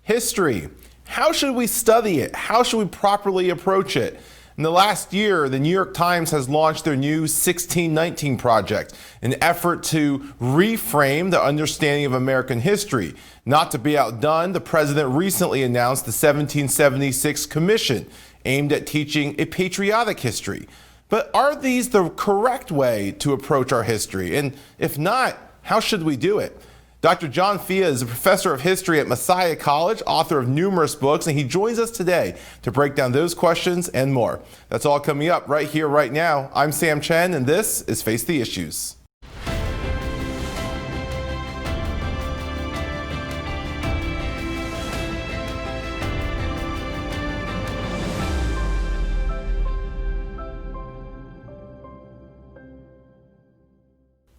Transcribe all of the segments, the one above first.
History. How should we study it? How should we properly approach it? In the last year, the New York Times has launched their new 1619 project, an effort to reframe the understanding of American history. Not to be outdone, the president recently announced the 1776 Commission, aimed at teaching a patriotic history. But are these the correct way to approach our history? And if not, how should we do it? Dr. John Fia is a professor of history at Messiah College, author of numerous books, and he joins us today to break down those questions and more. That's all coming up right here, right now. I'm Sam Chen, and this is Face the Issues.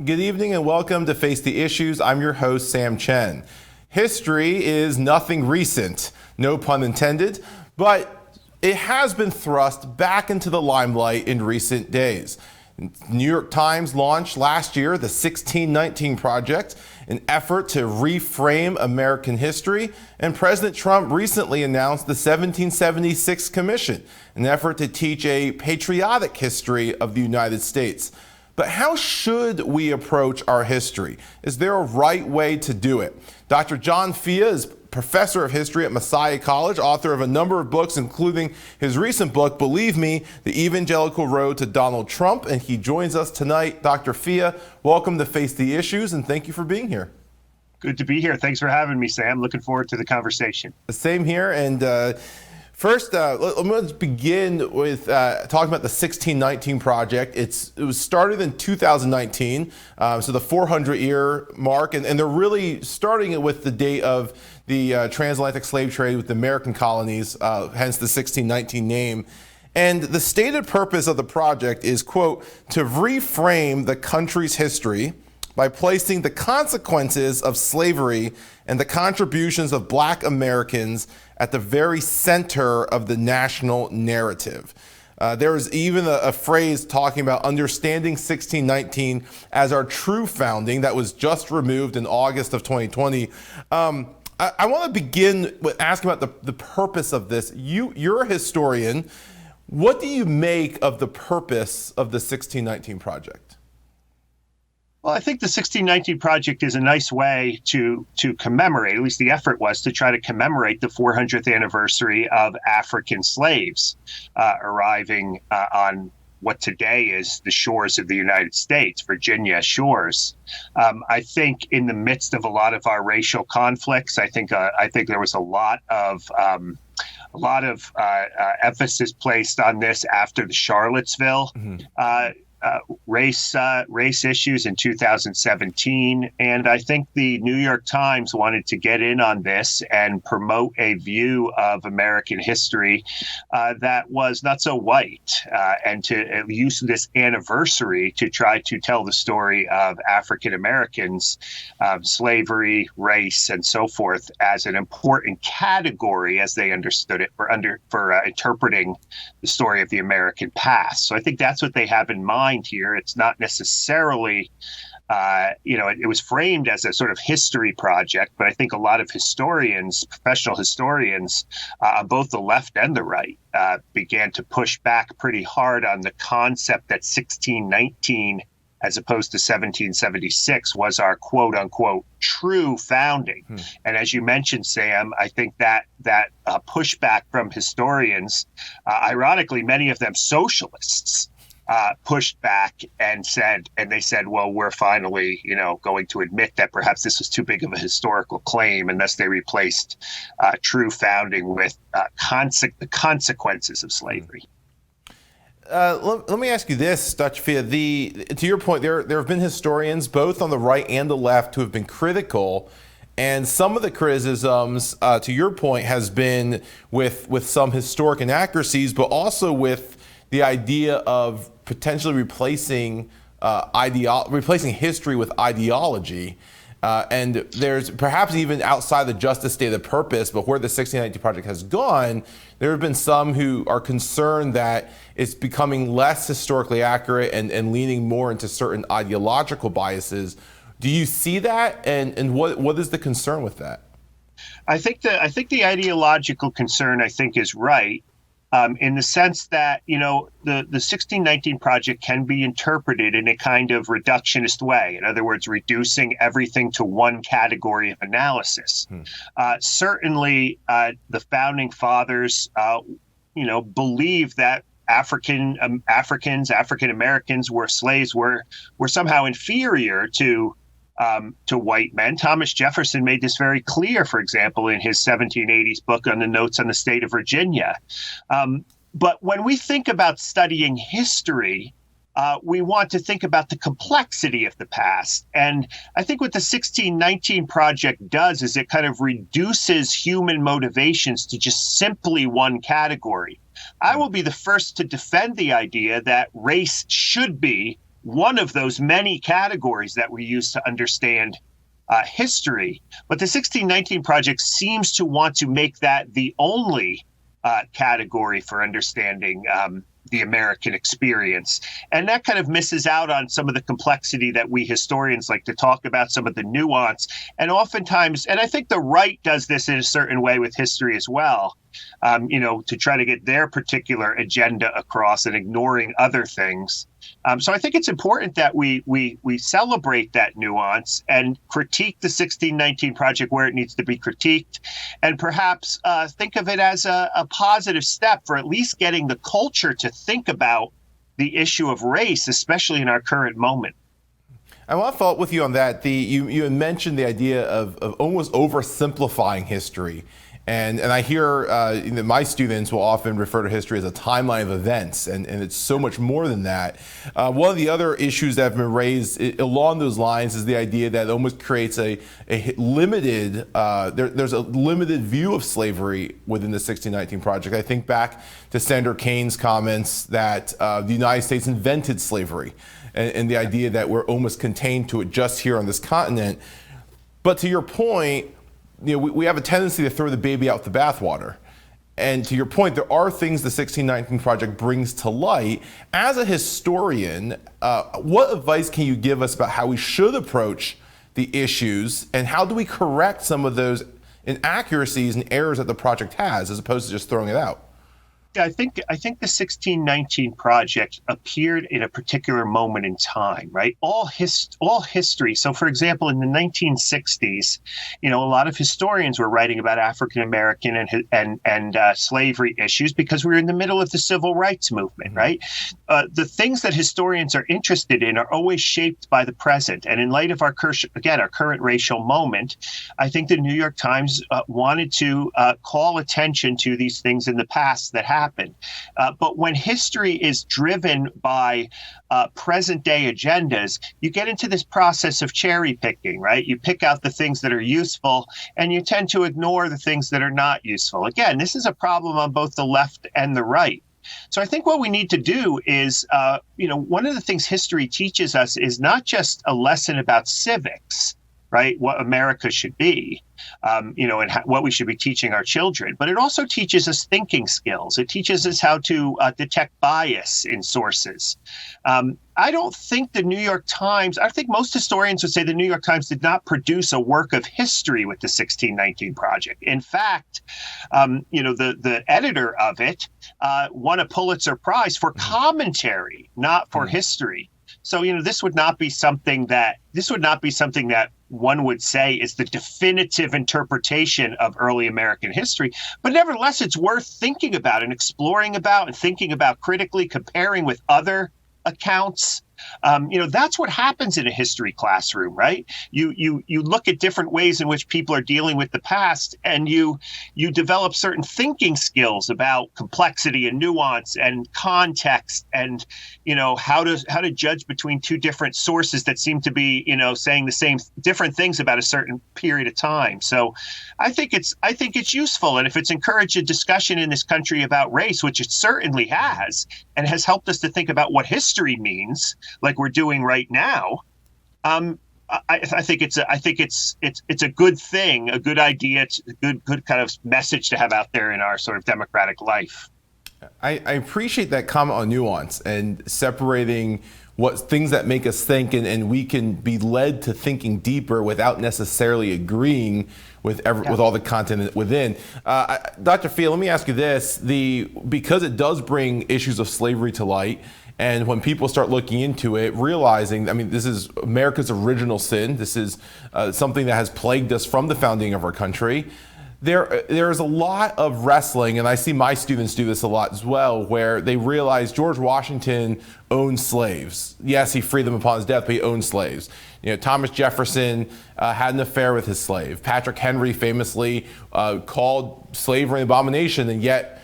Good evening and welcome to Face the Issues. I'm your host, Sam Chen. History is nothing recent, no pun intended, but it has been thrust back into the limelight in recent days. New York Times launched last year the 1619 Project, an effort to reframe American history, and President Trump recently announced the 1776 Commission, an effort to teach a patriotic history of the United States. But how should we approach our history? Is there a right way to do it? Dr. John Fia is professor of history at Messiah College, author of a number of books, including his recent book, Believe Me, The Evangelical Road to Donald Trump, and he joins us tonight. Dr. Fia, welcome to Face the Issues, and thank you for being here. Good to be here. Thanks for having me, Sam. Looking forward to the conversation. Same here, and first, let's begin with talking about the 1619 Project. It was started in 2019, so the 400-year mark, and they're really starting it with the date of the transatlantic slave trade with the American colonies, hence the 1619 name. And the stated purpose of the project is, quote, to reframe the country's history by placing the consequences of slavery and the contributions of Black Americans at the very center of the national narrative. There is even a phrase talking about understanding 1619 as our true founding that was just removed in August of 2020. I want to begin with asking about the purpose of this. You're a historian. What do you make of the purpose of the 1619 Project? Well, I think the 1619 Project is a nice way to commemorate, at least the effort was to try to commemorate the 400th anniversary of African slaves arriving on what today is the shores of the United States, Virginia shores. I think in the midst of a lot of our racial conflicts, I think there was a lot of emphasis placed on this after the Charlottesville race issues in 2017. And I think the New York Times wanted to get in on this and promote a view of American history that was not so white, and to use this anniversary to try to tell the story of African Americans, slavery, race, and so forth as an important category as they understood it for interpreting the story of the American past. So I think that's what they have in mind here. It's not necessarily, it was framed as a sort of history project, but I think a lot of historians, professional historians, on both the left and the right, began to push back pretty hard on the concept that 1619, as opposed to 1776, was our quote unquote true founding. And as you mentioned, Sam, I think that pushback from historians, ironically, many of them socialists, pushed back and they said, well, we're finally, going to admit that perhaps this was too big of a historical claim, and thus they replaced true founding with the consequences of slavery. Let me ask you this, Dr. Fia. To your point, there have been historians, both on the right and the left, who have been critical. And some of the criticisms, to your point, has been with some historic inaccuracies, but also with the idea of potentially replacing history with ideology. And there's perhaps even outside the justice stated purpose, but where the 1619 Project has gone, there have been some who are concerned that it's becoming less historically accurate and leaning more into certain ideological biases. Do you see that? And what is the concern with that? I think the ideological concern, I think, is right, in the sense that, the 1619 Project can be interpreted in a kind of reductionist way. In other words, reducing everything to one category of analysis. Certainly, the founding fathers, believe that African Americans were slaves, were somehow inferior to white men. Thomas Jefferson made this very clear, for example, in his 1780s book on the Notes on the State of Virginia. But when we think about studying history, we want to think about the complexity of the past. And I think what the 1619 Project does is it kind of reduces human motivations to just simply one category. I will be the first to defend the idea that race should be one of those many categories that we use to understand history. But the 1619 Project seems to want to make that the only category for understanding the American experience. And that kind of misses out on some of the complexity that we historians like to talk about, some of the nuance. And oftentimes, and I think the right does this in a certain way with history as well, to try to get their particular agenda across and ignoring other things. So I think it's important that we celebrate that nuance and critique the 1619 Project where it needs to be critiqued, and perhaps think of it as a positive step for at least getting the culture to think about the issue of race, especially in our current moment. I want to follow up with you on that. You had mentioned the idea of almost oversimplifying history. And I hear my students will often refer to history as a timeline of events, and it's so much more than that. One of the other issues that have been raised along those lines is the idea that it almost creates a limited, there's a limited view of slavery within the 1619 Project. I think back to Senator Kane's comments that the United States invented slavery, and the idea that we're almost contained to it just here on this continent. But to your point, we have a tendency to throw the baby out with the bathwater. And to your point, there are things the 1619 Project brings to light. As a historian, what advice can you give us about how we should approach the issues, and how do we correct some of those inaccuracies and errors that the project has, as opposed to just throwing it out? I think the 1619 Project appeared in a particular moment in time, right? All history. So, for example, in the 1960s, a lot of historians were writing about African American and slavery issues because we were in the middle of the civil rights movement, right? The things that historians are interested in are always shaped by the present. And in light of our current racial moment, I think the New York Times wanted to call attention to these things in the past that happened. But when history is driven by present day agendas, you get into this process of cherry picking, right? You pick out the things that are useful and you tend to ignore the things that are not useful. Again, this is a problem on both the left and the right. So I think what we need to do is, one of the things history teaches us is not just a lesson about civics, right? What America should be, and what we should be teaching our children. But it also teaches us thinking skills. It teaches us how to detect bias in sources. I don't think the New York Times, I think most historians would say the New York Times did not produce a work of history with the 1619 Project. In fact, the editor of it won a Pulitzer Prize for commentary, not for history. So, this would not be something that one would say is the definitive interpretation of early American history. But nevertheless, it's worth thinking about and exploring about and thinking about critically, comparing with other accounts. That's what happens in a history classroom, right? You look at different ways in which people are dealing with the past, and you develop certain thinking skills about complexity and nuance and context, and how to judge between two different sources that seem to be saying the same different things about a certain period of time. So I think it's useful, and if it's encouraged a discussion in this country about race, which it certainly has, and has helped us to think about what history means, like we're doing right now, I think it's a good thing, a good idea, a good kind of message to have out there in our sort of democratic life. I appreciate that comment on nuance and separating what things that make us think, and we can be led to thinking deeper without necessarily agreeing with with all the content within. Dr. Fia, let me ask you this: because it does bring issues of slavery to light, and when people start looking into it, realizing, I mean, this is America's original sin. This is something that has plagued us from the founding of our country. There is a lot of wrestling, and I see my students do this a lot as well, where they realize George Washington owned slaves. Yes, he freed them upon his death, but he owned slaves. You know, Thomas Jefferson had an affair with his slave. Patrick Henry famously called slavery an abomination, and yet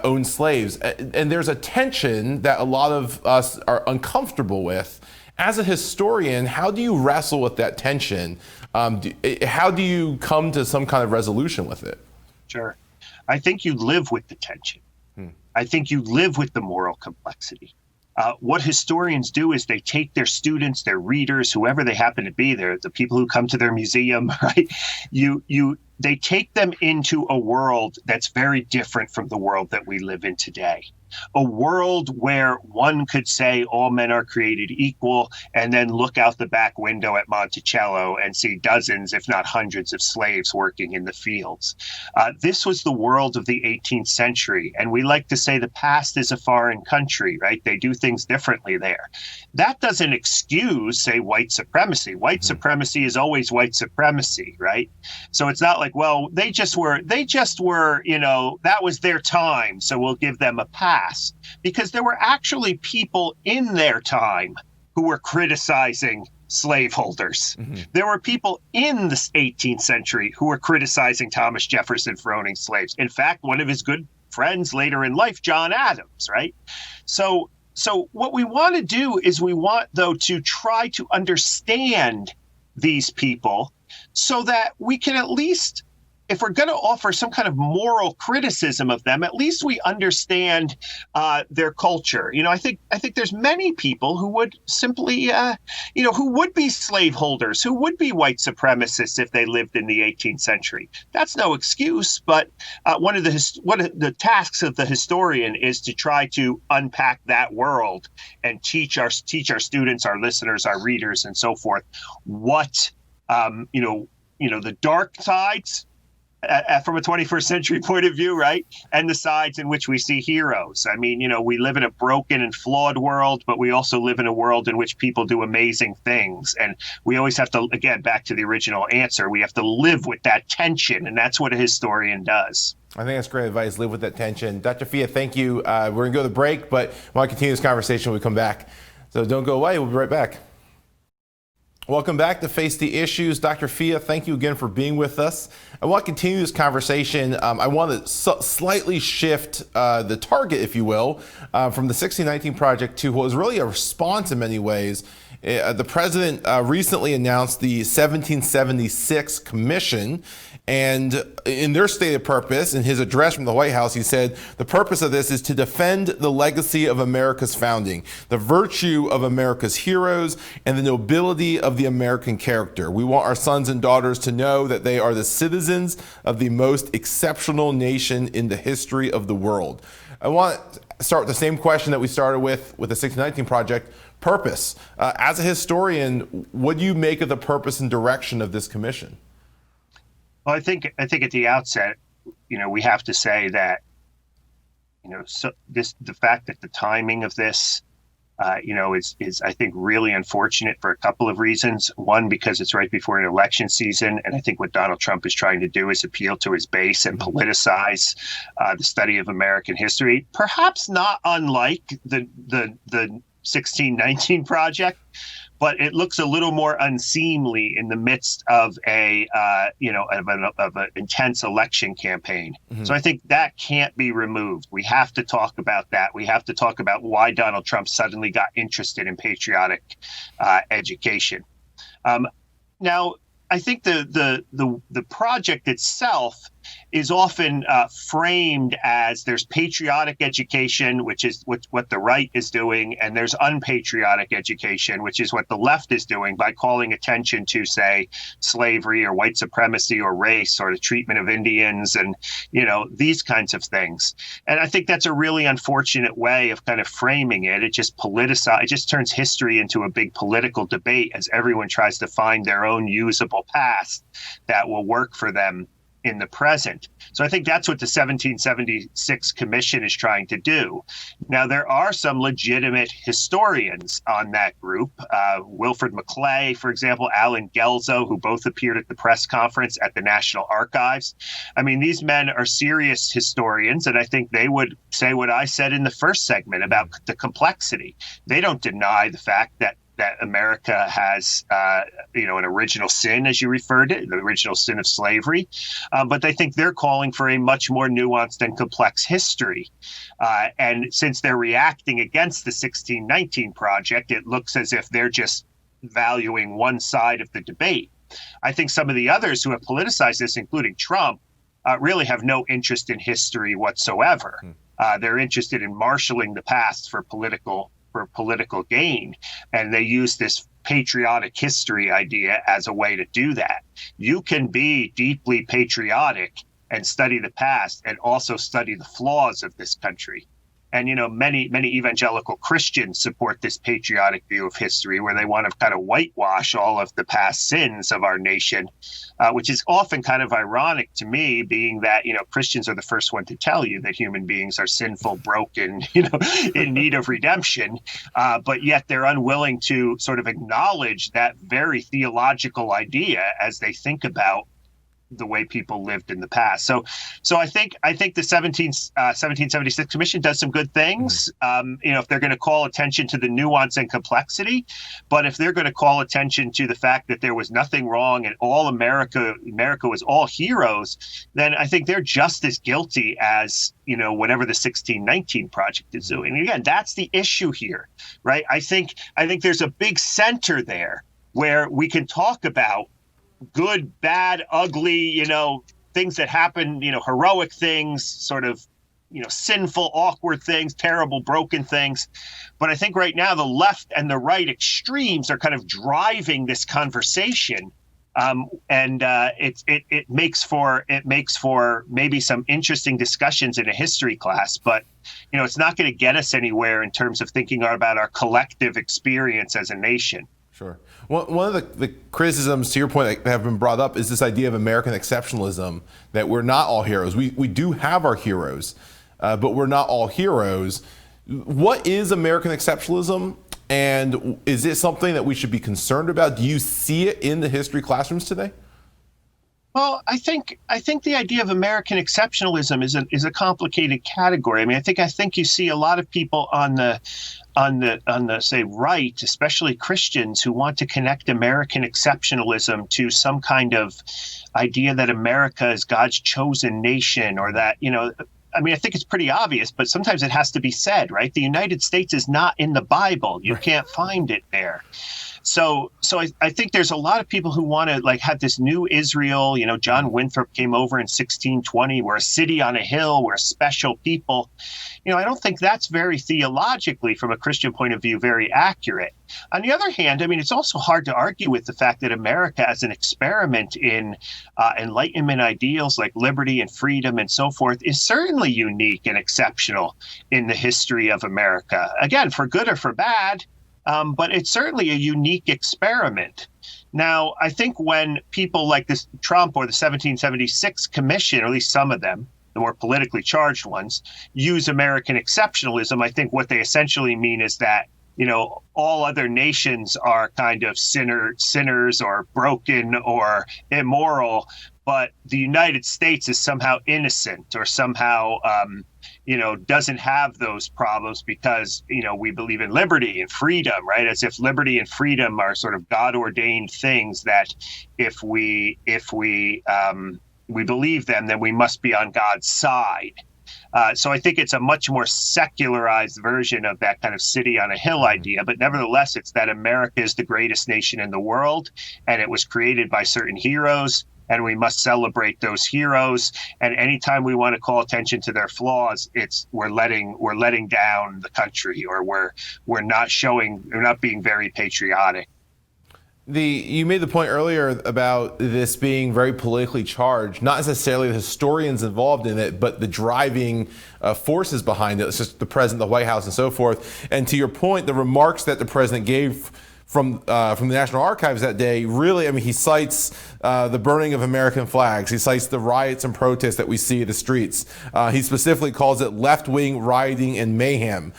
owned slaves. And there's a tension that a lot of us are uncomfortable with. As a historian, how do you wrestle with that tension? How do you come to some kind of resolution with it? Sure. I think you live with the tension. I think you live with the moral complexity. What historians do is they take their students, their readers, whoever they happen to be, they're the people who come to their museum, right? They take them into a world that's very different from the world that we live in today. A world where one could say all men are created equal, and then look out the back window at Monticello and see dozens, if not hundreds, of slaves working in the fields. This was the world of the 18th century. And we like to say the past is a foreign country, right? They do things differently there. That doesn't excuse, say, white supremacy. White supremacy is always white supremacy, right? So it's not like, well, they just were, you know, that was their time, so we'll give them a pass. Because there were actually people in their time who were criticizing slaveholders. There were people in the 18th century who were criticizing Thomas Jefferson for owning slaves. In fact, one of his good friends later in life, John Adams, right? So what we want to do is we want, though, to try to understand these people so that we can at least, if we're going to offer some kind of moral criticism of them, at least we understand their culture. You know, I think there's many people who would simply, who would be slaveholders, who would be white supremacists if they lived in the 18th century. That's no excuse, but one of the tasks of the historian is to try to unpack that world and teach our students, our listeners, our readers, and so forth, what the dark sides. From a 21st century point of view, right? And the sides in which we see heroes. I mean, we live in a broken and flawed world, but we also live in a world in which people do amazing things. And we always have to, again, back to the original answer, we have to live with that tension. And that's what a historian does. I think that's great advice. Live with that tension. Dr. Fia, thank you. We're going to go to the break, but I want to continue this conversation when we come back. So don't go away. We'll be right back. Welcome back to Face the Issues. Dr. Fia, thank you again for being with us. I want to continue this conversation. I want to slightly shift the target, if you will, from the 1619 Project to what was really a response in many ways. The president recently announced the 1776 Commission, and in their stated purpose, in his address from the White House, he said, the purpose of this is to defend the legacy of America's founding, the virtue of America's heroes, and the nobility of the American character. We want our sons and daughters to know that they are the citizens of the most exceptional nation in the history of the world. I want to start with the same question that we started with the 1619 Project, purpose. As a historian, what do you make of the purpose and direction of this commission? Well, I think at the outset, we have to say that, the fact that the timing of this, is I think really unfortunate for a couple of reasons. One, because it's right before an election season, and I think what Donald Trump is trying to do is appeal to his base and politicize the study of American history, perhaps not unlike the 1619 Project. But it looks a little more unseemly in the midst of an intense election campaign. So I think that can't be removed. We have to talk about that. We have to talk about why Donald Trump suddenly got interested in patriotic education. Now, I think the project itself is often framed as there's patriotic education, which is what the right is doing, and there's unpatriotic education, which is what the left is doing by calling attention to, say, slavery or white supremacy or race or the treatment of Indians and, these kinds of things. And I think that's a really unfortunate way of kind of framing it. It just it just turns history into a big political debate as everyone tries to find their own usable past that will work for them in the present. So I think that's what the 1776 Commission is trying to do. Now, there are some legitimate historians on that group. Wilfred Maclay, for example, Alan Gelzo, who both appeared at the press conference at the National Archives. I mean, these men are serious historians, and I think they would say what I said in the first segment about the complexity. They don't deny the fact that America has, an original sin, as you referred to, the original sin of slavery. But they think they're calling for a much more nuanced and complex history. And since they're reacting against the 1619 Project, it looks as if they're just valuing one side of the debate. I think some of the others who have politicized this, including Trump, really have no interest in history whatsoever. They're interested in marshaling the past for political gain. And they use this patriotic history idea as a way to do that. You can be deeply patriotic and study the past and also study the flaws of this country. And, many evangelical Christians support this patriotic view of history where they want to kind of whitewash all of the past sins of our nation, which is often kind of ironic to me, being that, Christians are the first one to tell you that human beings are sinful, broken, in need of redemption. But yet they're unwilling to sort of acknowledge that very theological idea as they think about the way people lived in the past. So I think the 1776 Commission does some good things, if they're going to call attention to the nuance and complexity. But if they're going to call attention to the fact that there was nothing wrong and all America was all heroes, then I think they're just as guilty as, whatever the 1619 Project is doing. And again, that's the issue here, right? I think there's a big center there where we can talk about good, bad, ugly, things that happen, heroic things, sort of, sinful, awkward things, terrible, broken things. But I think right now the left and the right extremes are kind of driving this conversation. It makes for maybe some interesting discussions in a history class, but it's not going to get us anywhere in terms of thinking about our collective experience as a nation. Sure. One of the criticisms, to your point, that have been brought up is this idea of American exceptionalism, that we're not all heroes. We do have our heroes, but we're not all heroes. What is American exceptionalism, and is it something that we should be concerned about? Do you see it in the history classrooms today? Well, I think the idea of American exceptionalism is a complicated category. I mean, I think you see a lot of people on the say right, especially Christians, who want to connect American exceptionalism to some kind of idea that America is God's chosen nation, or that, I mean, I think it's pretty obvious, but sometimes it has to be said, right? The United States is not in the Bible. You can't find it there. So I think there's a lot of people who want to have this new Israel. John Winthrop came over in 1620. We're a city on a hill. We're a special people. I don't think that's very theologically, from a Christian point of view, very accurate. On the other hand, I mean, it's also hard to argue with the fact that America, as an experiment in Enlightenment ideals like liberty and freedom and so forth, is certainly unique and exceptional in the history of America. Again, for good or for bad. But it's certainly a unique experiment. Now, I think when people like this Trump or the 1776 Commission, or at least some of them, the more politically charged ones, use American exceptionalism, I think what they essentially mean is that, all other nations are kind of sinners or broken or immoral, but the United States is somehow innocent or somehow doesn't have those problems because, we believe in liberty and freedom, right? As if liberty and freedom are sort of God-ordained things that if we believe them, then we must be on God's side. So I think it's a much more secularized version of that kind of city on a hill idea. But nevertheless, it's that America is the greatest nation in the world, and it was created by certain heroes. and we must celebrate those heroes. And anytime we want to call attention to their flaws, we're letting down the country, or we're not being very patriotic. You made the point earlier about this being very politically charged, not necessarily the historians involved in it, but the driving forces behind it. It's just the president, the White House, and so forth. And to your point, the remarks that the president gave from the National Archives that day, really, I mean, he cites the burning of American flags. He cites the riots and protests that we see in the streets. He specifically calls it left-wing rioting and mayhem.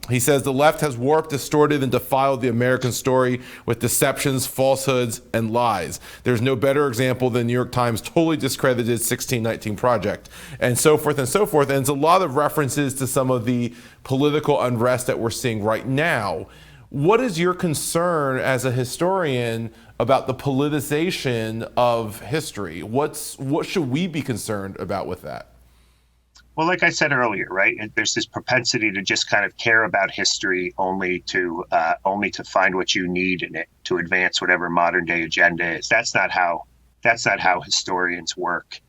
He says the left has warped, distorted, and defiled the American story with deceptions, falsehoods, and lies. There's no better example than New York Times totally discredited 1619 Project, and so forth and so forth. And it's a lot of references to some of the political unrest that we're seeing right now. What is your concern as a historian about the politicization of history? What should we be concerned about with that? Well, like I said earlier, right? There's this propensity to just kind of care about history only to find what you need in it to advance whatever modern day agenda is. That's not how historians work.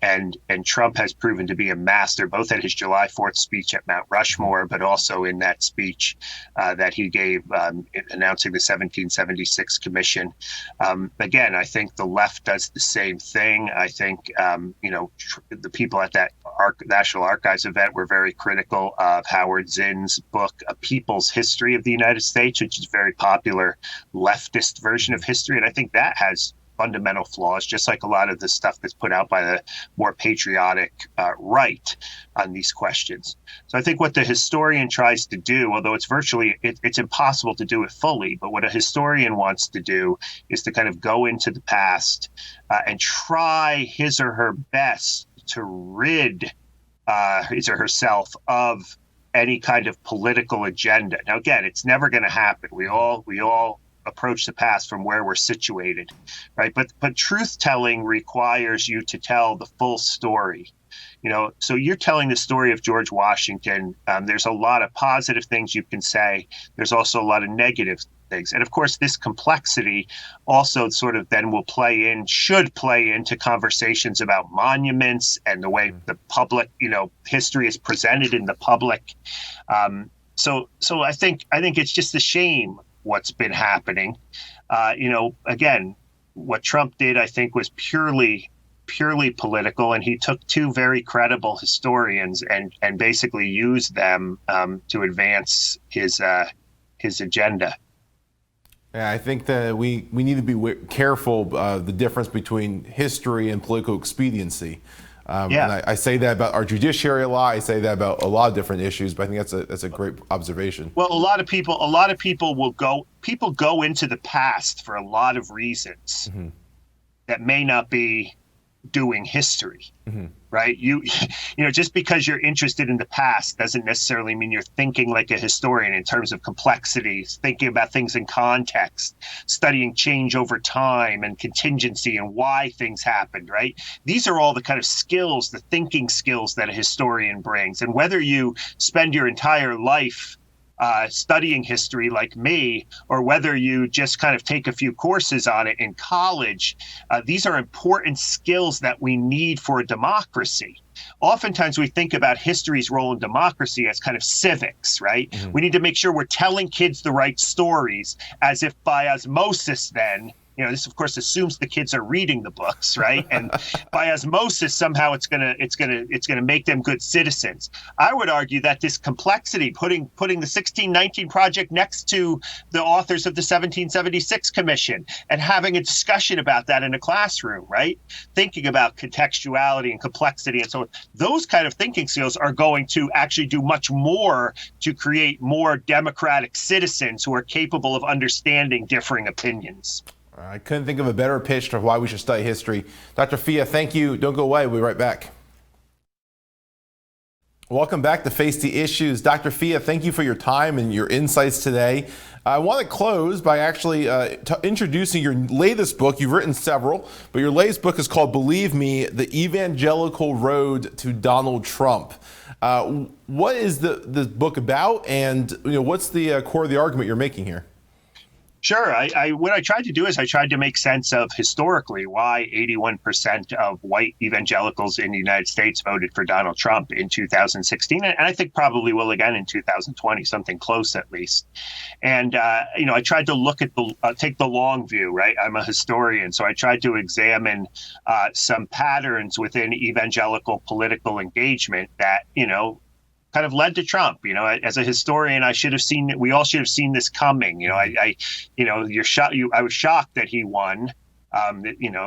And Trump has proven to be a master, both at his July 4th speech at Mount Rushmore, but also in that speech that he gave announcing the 1776 Commission. Again, I think the left does the same thing. I think, the people at that National Archives event were very critical of Howard Zinn's book, A People's History of the United States, which is a very popular leftist version of history. And I think that has fundamental flaws, just like a lot of the stuff that's put out by the more patriotic right on these questions. So I think what the historian tries to do, although it's impossible to do it fully, but what a historian wants to do is to kind of go into the past and try his or her best to rid his or herself of any kind of political agenda. Now, again, it's never going to happen. We all approach the past from where we're situated, right? But truth telling requires you to tell the full story. So you're telling the story of George Washington. There's a lot of positive things you can say. There's also a lot of negative things. And of course, this complexity also sort of then should play into conversations about monuments and the way the public, history is presented in the public. So I think it's just a shame what's been happening. Again, what Trump did, I think, was purely political, and he took two very credible historians and basically used them to advance his agenda. Yeah, I think that we need to be careful the difference between history and political expediency. And I say that about our judiciary a lot. I say that about a lot of different issues, but I think that's a great observation. Well, a lot of people go into the past for a lot of reasons that may not be doing history, right? Just because you're interested in the past doesn't necessarily mean you're thinking like a historian in terms of complexity, thinking about things in context, studying change over time and contingency and why things happened, right? These are all the kind of skills, the thinking skills that a historian brings. And whether you spend your entire life studying history like me, or whether you just kind of take a few courses on it in college, these are important skills that we need for a democracy. Oftentimes we think about history's role in democracy as kind of civics, right? We need to make sure we're telling kids the right stories, as if by osmosis then, this of course assumes the kids are reading the books, right? And by osmosis, somehow it's gonna make them good citizens. I would argue that this complexity, putting the 1619 Project next to the authors of the 1776 Commission and having a discussion about that in a classroom, right? Thinking about contextuality and complexity and so on. Those kind of thinking skills are going to actually do much more to create more democratic citizens who are capable of understanding differing opinions. I couldn't think of a better pitch for why we should study history. Dr. Fia, thank you. Don't go away. We'll be right back. Welcome back to Face the Issues. Dr. Fia, thank you for your time and your insights today. I want to close by actually introducing your latest book. You've written several, but your latest book is called Believe Me, The Evangelical Road to Donald Trump. What is the book about, and what's the core of the argument you're making here? Sure. What I tried to do is I tried to make sense of historically why 81% of white evangelicals in the United States voted for Donald Trump in 2016, and I think probably will again in 2020, something close at least. And I tried to look at take the long view. Right, I'm a historian, so I tried to examine some patterns within evangelical political engagement that kind of led to Trump. As a historian, we all should have seen this coming. I was shocked that he won,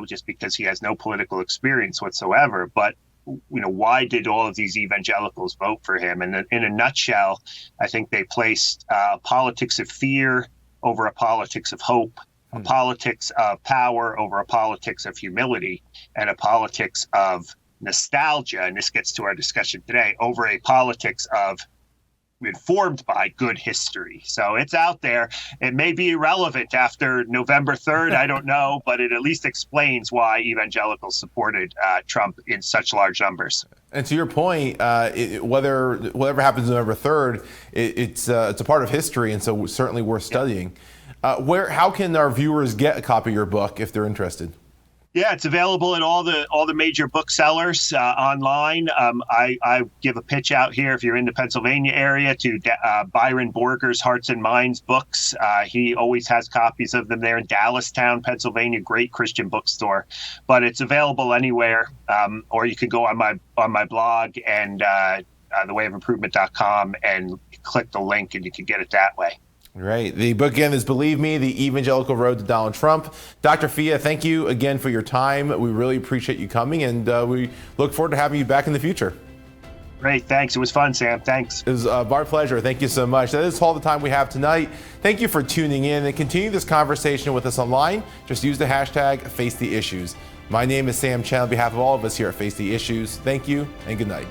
just because he has no political experience whatsoever. But, why did all of these evangelicals vote for him? And in a nutshell, I think they placed politics of fear over a politics of hope, a politics of power over a politics of humility, and a politics of nostalgia, and this gets to our discussion today, over a politics of informed by good history. So it's out there. It may be irrelevant after November 3rd, I don't know, but it at least explains why evangelicals supported Trump in such large numbers. And to your point, whatever happens November 3rd, it's a part of history, and so certainly worth studying. How can our viewers get a copy of your book if they're interested? Yeah, it's available at all the major booksellers online. I give a pitch out here if you're in the Pennsylvania area to Byron Borger's Hearts and Minds books. He always has copies of them there in Dallastown, Pennsylvania. Great Christian bookstore, but it's available anywhere. Or you could go on my blog and thewayofimprovement.com and click the link, and you can get it that way. Right. The book again is Believe Me, The Evangelical Road to Donald Trump. Dr. Fia, thank you again for your time. We really appreciate you coming, and we look forward to having you back in the future. Great. Thanks. It was fun, Sam. Thanks. It was our pleasure. Thank you so much. That is all the time we have tonight. Thank you for tuning in, and continue this conversation with us online. Just use the hashtag #FaceTheIssues. My name is Sam Chen. On behalf of all of us here at Face the Issues, thank you and good night.